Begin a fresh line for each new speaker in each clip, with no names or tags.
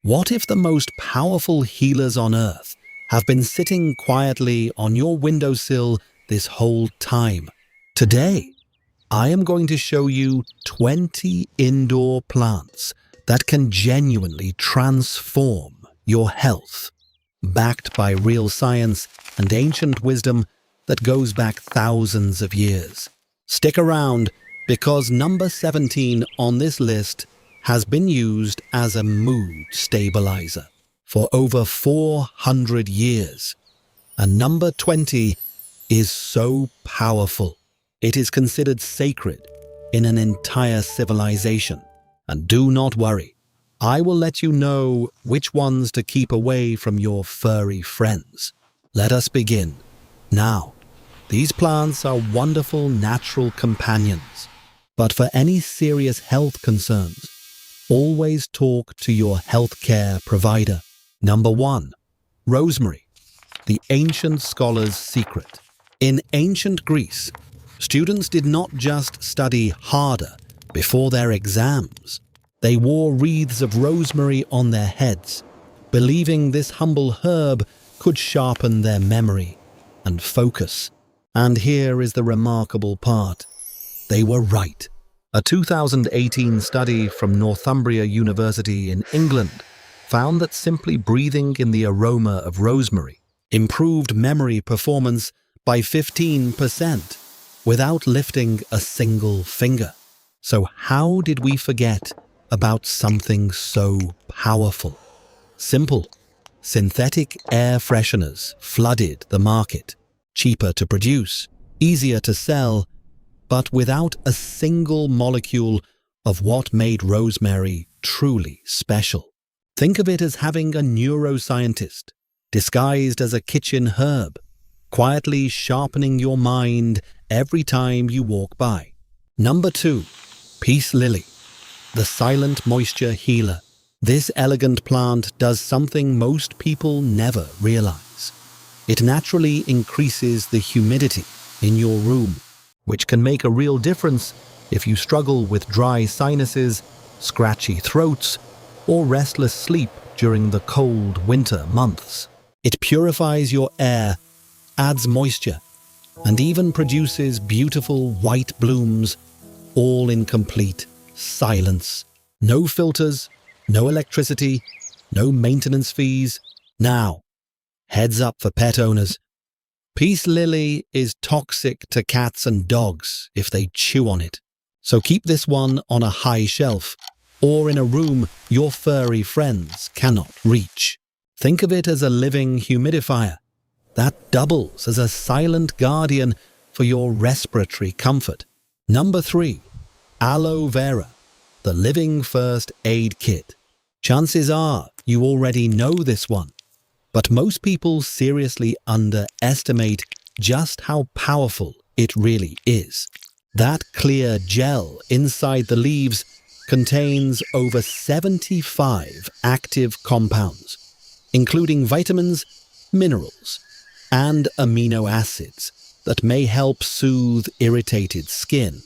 What if the most powerful healers on earth have been sitting quietly on your windowsill this whole time? Today, I am going to show you 20 indoor plants that can genuinely transform your health, backed by real science and ancient wisdom that goes back thousands of years. Stick around, because number 17 on this list has been used as a mood stabilizer for over 400 years. And number 20 is so powerful, it is considered sacred in an entire civilization. And do not worry, I will let you know which ones to keep away from your furry friends. Let us begin. Now, these plants are wonderful natural companions, but for any serious health concerns, always talk to your healthcare provider. Number 1. Rosemary, the ancient scholar's secret. In ancient Greece, students did not just study harder before their exams. They wore wreaths of rosemary on their heads, believing this humble herb could sharpen their memory and focus. And here is the remarkable part. They were right. A 2018 study from Northumbria University in England found that simply breathing in the aroma of rosemary improved memory performance by 15% without lifting a single finger. So how did we forget about something so powerful? Simple. Synthetic air fresheners flooded the market, cheaper to produce, easier to sell, but without a single molecule of what made rosemary truly special. Think of it as having a neuroscientist disguised as a kitchen herb, quietly sharpening your mind every time you walk by. Number 2. Peace lily, the silent moisture healer. This elegant plant does something most people never realize. It naturally increases the humidity in your room, which can make a real difference if you struggle with dry sinuses, scratchy throats, or restless sleep during the cold winter months. It purifies your air, adds moisture, and even produces beautiful white blooms, all in complete silence. No filters, no electricity, no maintenance fees. Now, heads up for pet owners. Peace lily is toxic to cats and dogs if they chew on it. So keep this one on a high shelf or in a room your furry friends cannot reach. Think of it as a living humidifier that doubles as a silent guardian for your respiratory comfort. Number 3. Aloe Vera, the living first aid kit. Chances are you already know this one, but most people seriously underestimate just how powerful it really is. That clear gel inside the leaves contains over 75 active compounds, including vitamins, minerals, and amino acids that may help soothe irritated skin,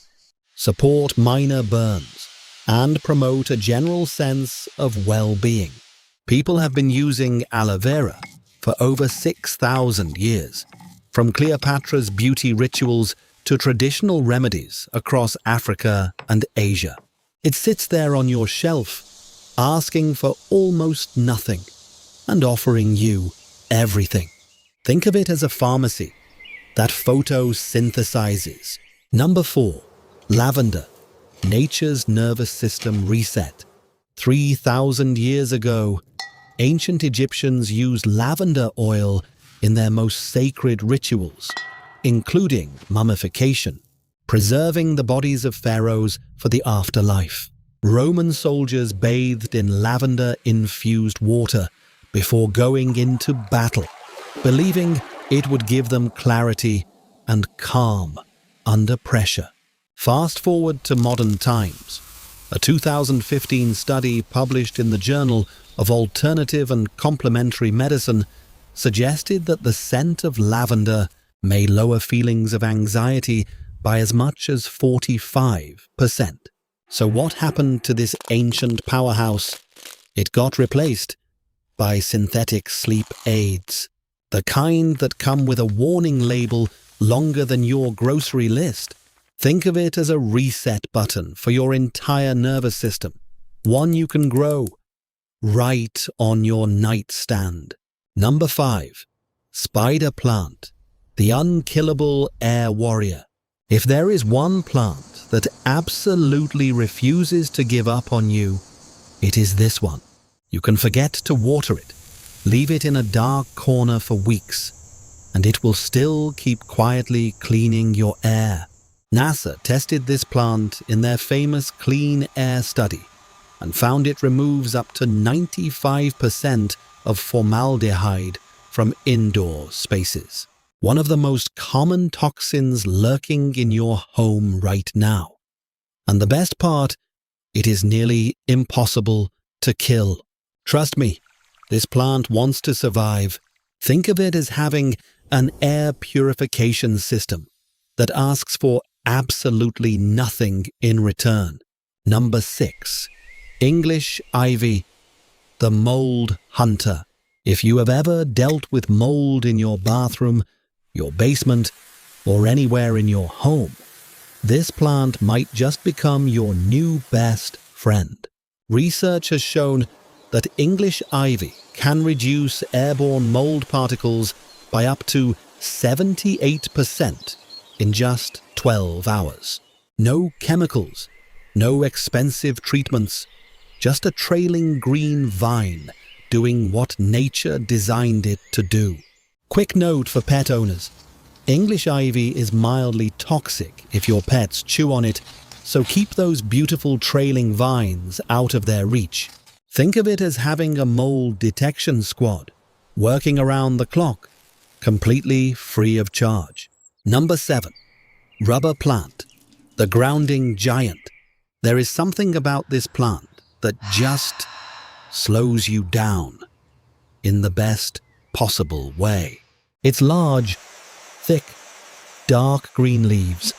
support minor burns, and promote a general sense of well-being. People have been using aloe vera for over 6,000 years, from Cleopatra's beauty rituals to traditional remedies across Africa and Asia. It sits there on your shelf, asking for almost nothing and offering you everything. Think of it as a pharmacy that photosynthesizes. Number 4. Lavender, nature's nervous system reset. 3,000 years ago, ancient Egyptians used lavender oil in their most sacred rituals, including mummification, preserving the bodies of pharaohs for the afterlife. Roman soldiers bathed in lavender-infused water before going into battle, believing it would give them clarity and calm under pressure. Fast forward to modern times. A 2015 study published in the Journal of Alternative and Complementary Medicine suggested that the scent of lavender may lower feelings of anxiety by as much as 45%. So what happened to this ancient powerhouse? It got replaced by synthetic sleep aids, the kind that come with a warning label longer than your grocery list. Think of it as a reset button for your entire nervous system, one you can grow right on your nightstand. Number 5. Spider plant, the unkillable air warrior. If there is one plant that absolutely refuses to give up on you, it is this one. You can forget to water it, leave it in a dark corner for weeks, and it will still keep quietly cleaning your air. NASA tested this plant in their famous clean air study and found it removes up to 95% of formaldehyde from indoor spaces, one of the most common toxins lurking in your home right now. And the best part, it is nearly impossible to kill. Trust me, this plant wants to survive. Think of it as having an air purification system that asks for absolutely nothing in return. Number 6. English ivy, the mold hunter. If you have ever dealt with mold in your bathroom, your basement, or anywhere in your home, this plant might just become your new best friend. Research has shown that English ivy can reduce airborne mold particles by up to 78% in just 12 hours. No chemicals, no expensive treatments, just a trailing green vine doing what nature designed it to do. Quick note for pet owners. English ivy is mildly toxic if your pets chew on it, so keep those beautiful trailing vines out of their reach. Think of it as having a mold detection squad, working around the clock, completely free of charge. Number 7. Rubber plant, the grounding giant. There is something about this plant that just slows you down in the best possible way. Its large, thick, dark green leaves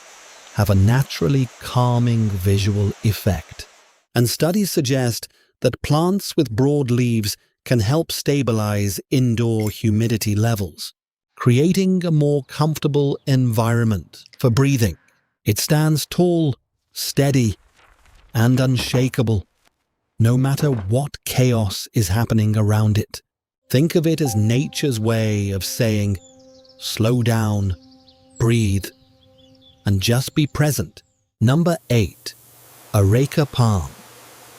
have a naturally calming visual effect, and studies suggest that plants with broad leaves can help stabilize indoor humidity levels, creating a more comfortable environment for breathing. It stands tall, steady, and unshakable, no matter what chaos is happening around it. Think of it as nature's way of saying, slow down, breathe, and just be present. Number 8. Areca palm,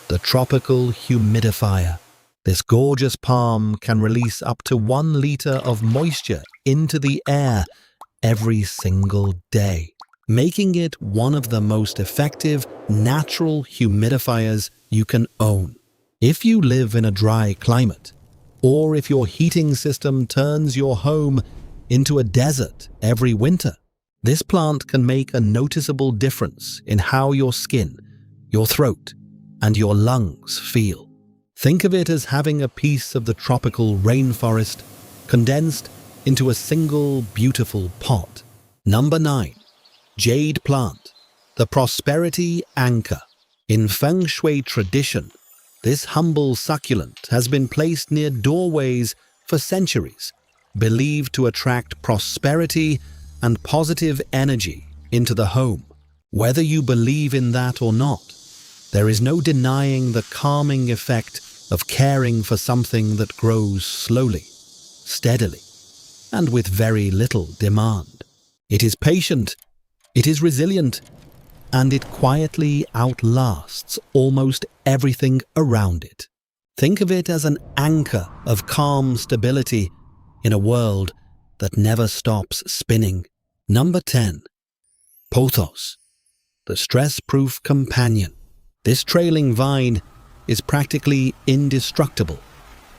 the tropical humidifier. This gorgeous palm can release up to 1 liter of moisture into the air every single day, making it one of the most effective natural humidifiers you can own. If you live in a dry climate, or if your heating system turns your home into a desert every winter, this plant can make a noticeable difference in how your skin, your throat, and your lungs feel. Think of it as having a piece of the tropical rainforest condensed into a single beautiful pot. Number 9. Jade plant, the prosperity anchor. In feng shui tradition, this humble succulent has been placed near doorways for centuries, believed to attract prosperity and positive energy into the home. Whether you believe in that or not, there is no denying the calming effect of caring for something that grows slowly, steadily, and with very little demand. It is patient, it is resilient, and it quietly outlasts almost everything around it. Think of it as an anchor of calm stability in a world that never stops spinning. Number 10. Pothos, the stress-proof companion. This trailing vine is practically indestructible,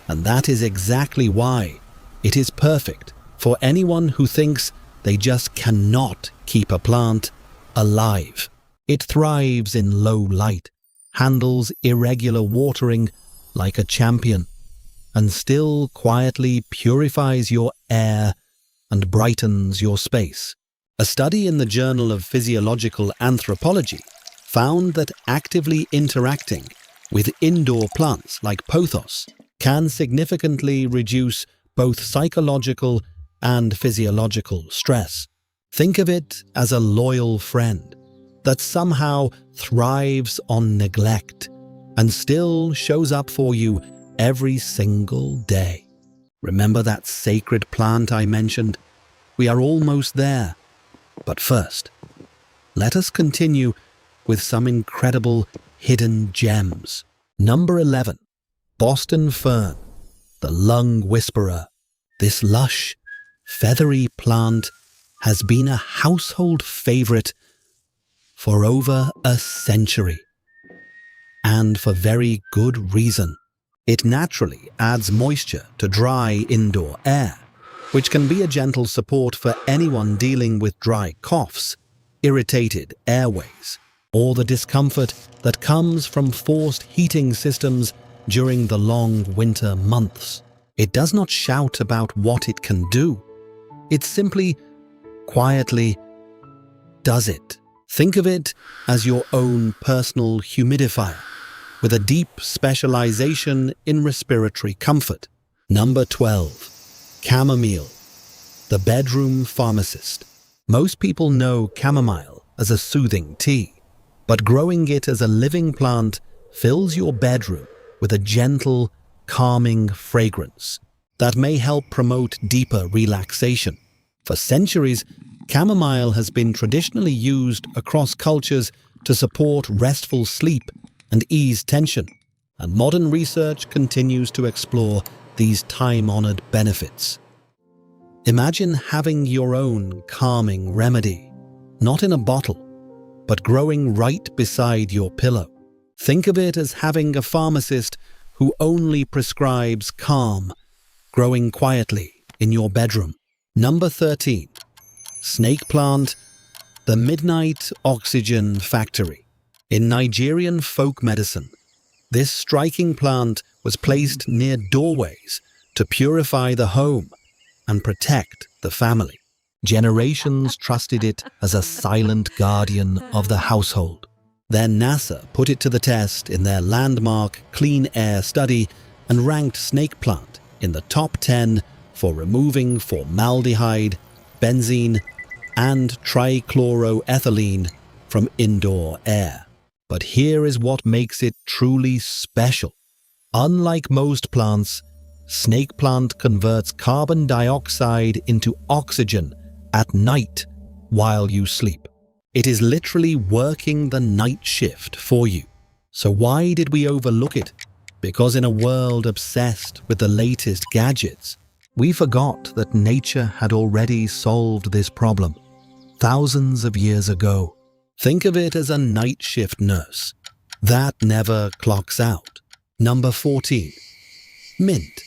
and that is exactly why it is perfect for anyone who thinks they just cannot keep a plant alive. It thrives in low light, handles irregular watering like a champion, and still quietly purifies your air and brightens your space. A study in the Journal of Physiological Anthropology found that actively interacting with indoor plants like Pothos can significantly reduce both psychological and physiological stress. Think of it as a loyal friend that somehow thrives on neglect and still shows up for you every single day. Remember that sacred plant I mentioned? We are almost there. But first, let us continue with some incredible hidden gems. Number 11. Boston Fern, the lung whisperer. This lush, feathery plant has been a household favorite for over a century. And for very good reason. It naturally adds moisture to dry indoor air, which can be a gentle support for anyone dealing with dry coughs, irritated airways, or the discomfort that comes from forced heating systems during the long winter months. It does not shout about what it can do. It simply, quietly does it. Think of it as your own personal humidifier, with a deep specialization in respiratory comfort. Number 12. Chamomile, the bedroom pharmacist. Most people know chamomile as a soothing tea, but growing it as a living plant fills your bedroom with a gentle, calming fragrance that may help promote deeper relaxation. For centuries, chamomile has been traditionally used across cultures to support restful sleep and ease tension, and modern research continues to explore these time-honored benefits. Imagine having your own calming remedy, not in a bottle, but growing right beside your pillow. Think of it as having a pharmacist who only prescribes calm, growing quietly in your bedroom. Number 13. Snake plant, the midnight oxygen factory. In Nigerian folk medicine, this striking plant was placed near doorways to purify the home and protect the family. Generations trusted it as a silent guardian of the household. Then NASA put it to the test in their landmark clean air study and ranked snake plant in the top 10 for removing formaldehyde, benzene, and trichloroethylene from indoor air. But here is what makes it truly special. Unlike most plants, snake plant converts carbon dioxide into oxygen at night while you sleep. It is literally working the night shift for you. So why did we overlook it? Because in a world obsessed with the latest gadgets, we forgot that nature had already solved this problem thousands of years ago. Think of it as a night shift nurse that never clocks out. Number 14. Mint,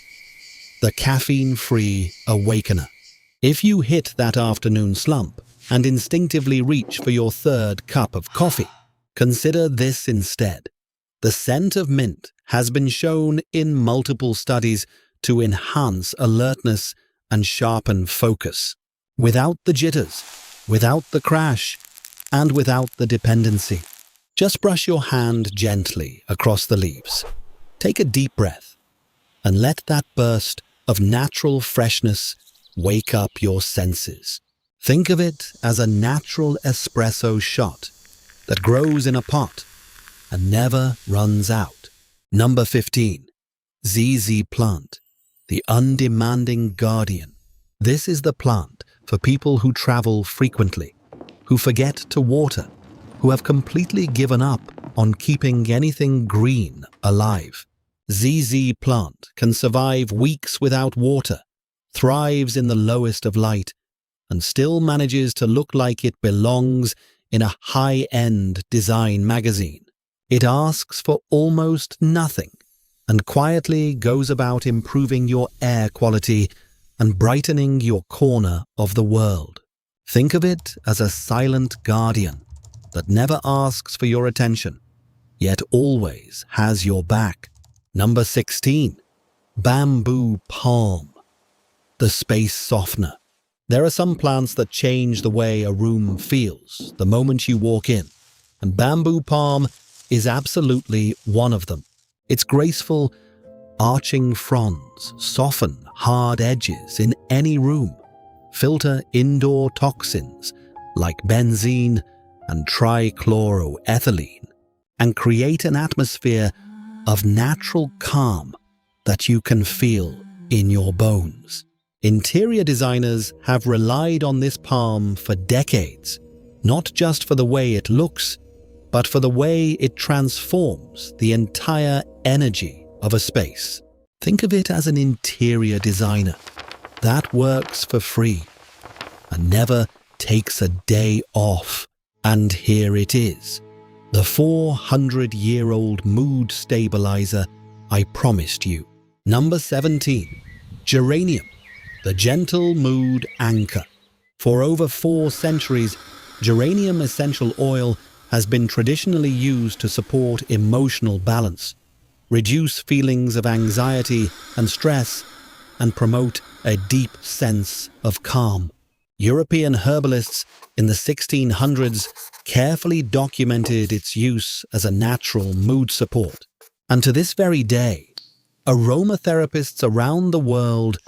the caffeine-free Awakener. If you hit that afternoon slump and instinctively reach for your third cup of coffee, consider this instead. The scent of mint has been shown in multiple studies to enhance alertness and sharpen focus. Without the jitters, without the crash, and without the dependency. Just brush your hand gently across the leaves. Take a deep breath and let that burst of natural freshness wake up your senses. Think of it as a natural espresso shot that grows in a pot and never runs out. Number 15. ZZ plant, the undemanding guardian. This is the plant for people who travel frequently, who forget to water, who have completely given up on keeping anything green alive. ZZ plant can survive weeks without water, thrives in the lowest of light, and still manages to look like it belongs in a high-end design magazine. It asks for almost nothing and quietly goes about improving your air quality and brightening your corner of the world. Think of it as a silent guardian that never asks for your attention, yet always has your back. Number 16. Bamboo palm, the space softener. There are some plants that change the way a room feels the moment you walk in, and bamboo palm is absolutely one of them. Its graceful, arching fronds soften hard edges in any room, filter indoor toxins like benzene and trichloroethylene, and create an atmosphere of natural calm that you can feel in your bones. Interior designers have relied on this palm for decades, not just for the way it looks, but for the way it transforms the entire energy of a space. Think of it as an interior designer that works for free and never takes a day off. And here it is, the 400-year-old mood stabilizer I promised you. Number 17. Geranium, the gentle mood anchor. For over 4 centuries, geranium essential oil has been traditionally used to support emotional balance, reduce feelings of anxiety and stress, and promote a deep sense of calm. European herbalists in the 1600s carefully documented its use as a natural mood support. And to this very day, aromatherapists around the world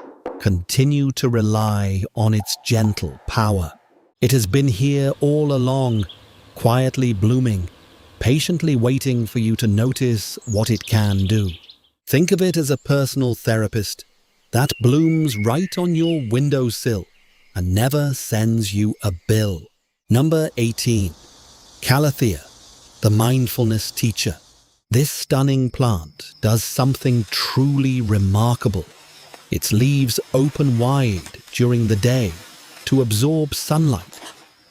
continue to rely on its gentle power. It has been here all along, quietly blooming, patiently waiting for you to notice what it can do. Think of it as a personal therapist that blooms right on your windowsill and never sends you a bill. Number 18. Calathea, the mindfulness teacher. This stunning plant does something truly remarkable. Its leaves open wide during the day to absorb sunlight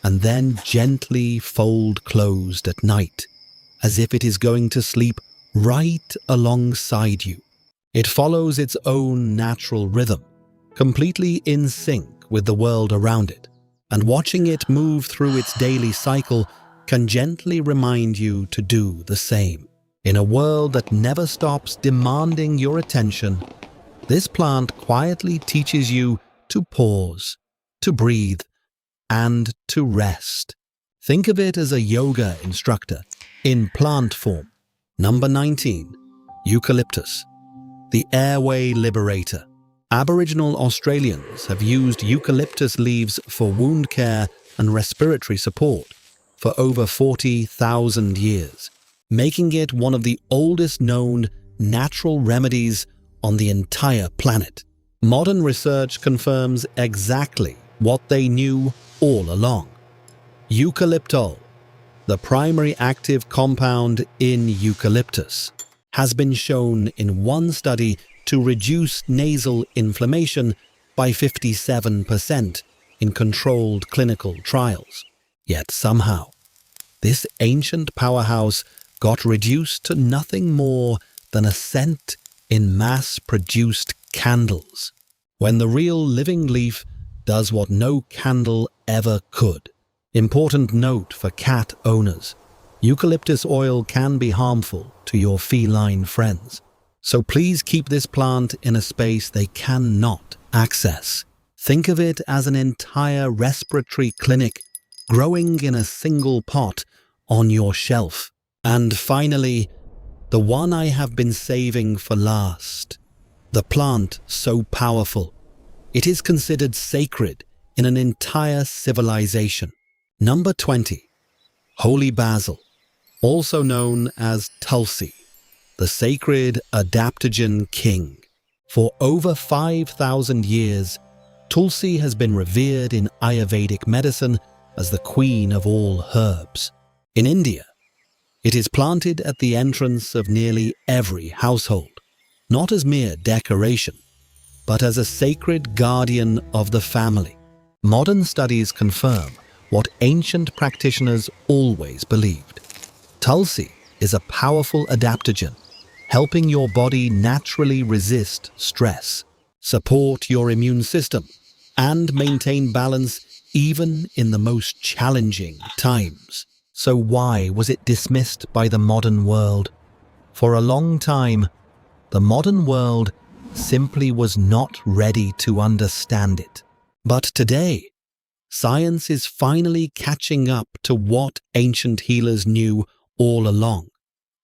and then gently fold closed at night, as if it is going to sleep right alongside you. It follows its own natural rhythm, completely in sync with the world around it, and watching it move through its daily cycle can gently remind you to do the same. In a world that never stops demanding your attention, this plant quietly teaches you to pause, to breathe, and to rest. Think of it as a yoga instructor in plant form. Number 19. Eucalyptus, the Airway Liberator. Aboriginal Australians have used eucalyptus leaves for wound care and respiratory support for over 40,000 years, making it one of the oldest known natural remedies on the entire planet. Modern research confirms exactly what they knew all along. Eucalyptol, the primary active compound in eucalyptus, has been shown in one study to reduce nasal inflammation by 57% in controlled clinical trials. Yet somehow, this ancient powerhouse got reduced to nothing more than a scent in mass-produced candles, when the real living leaf does what no candle ever could. Important note for cat owners: eucalyptus oil can be harmful to your feline friends, so please keep this plant in a space they cannot access. Think of it as an entire respiratory clinic growing in a single pot on your shelf. And finally, the one I have been saving for last. The plant so powerful, it is considered sacred in an entire civilization. Number 20. Holy Basil, also known as Tulsi, the sacred Adaptogen king. For over 5,000 years, Tulsi has been revered in Ayurvedic medicine as the queen of all herbs. In India, it is planted at the entrance of nearly every household, not as mere decoration, but as a sacred guardian of the family. Modern studies confirm what ancient practitioners always believed. Tulsi is a powerful adaptogen, helping your body naturally resist stress, support your immune system, and maintain balance even in the most challenging times. So why was it dismissed by the modern world? For a long time, the modern world simply was not ready to understand it. But today, science is finally catching up to what ancient healers knew all along,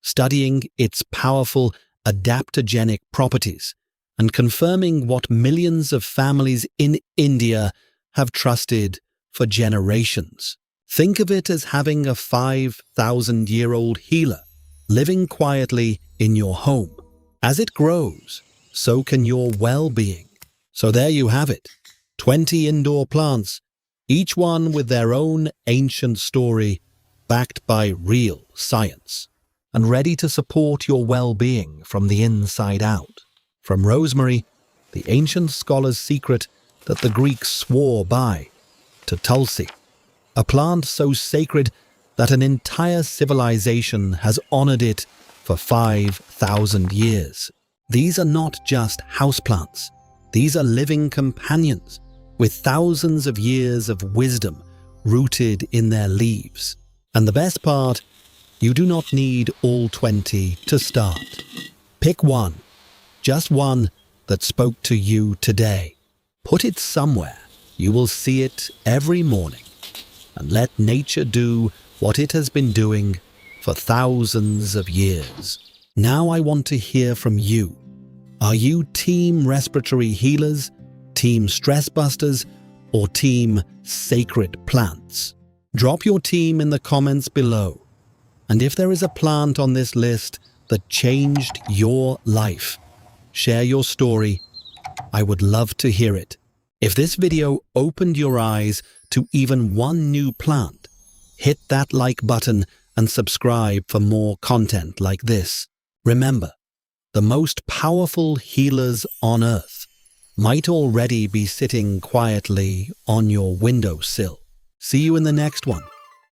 studying its powerful adaptogenic properties and confirming what millions of families in India have trusted for generations. Think of it as having a 5,000-year-old healer living quietly in your home. As it grows, so can your well-being. So there you have it, 20 indoor plants, each one with their own ancient story, backed by real science, and ready to support your well-being from the inside out. From Rosemary, the ancient scholar's secret that the Greeks swore by, to Tulsi, a plant so sacred that an entire civilization has honored it for 5,000 years. These are not just houseplants. These are living companions with thousands of years of wisdom rooted in their leaves. And the best part, you do not need all 20 to start. Pick one, just one that spoke to you today. Put it somewhere. You will see it every morning. And let nature do what it has been doing for thousands of years. Now I want to hear from you. Are you team respiratory healers, team stress busters, or team sacred plants? Drop your team in the comments below. And if there is a plant on this list that changed your life, share your story. I would love to hear it. If this video opened your eyes to even one new plant, hit that like button and subscribe for more content like this. Remember, the most powerful healers on earth might already be sitting quietly on your windowsill. See you in the next one.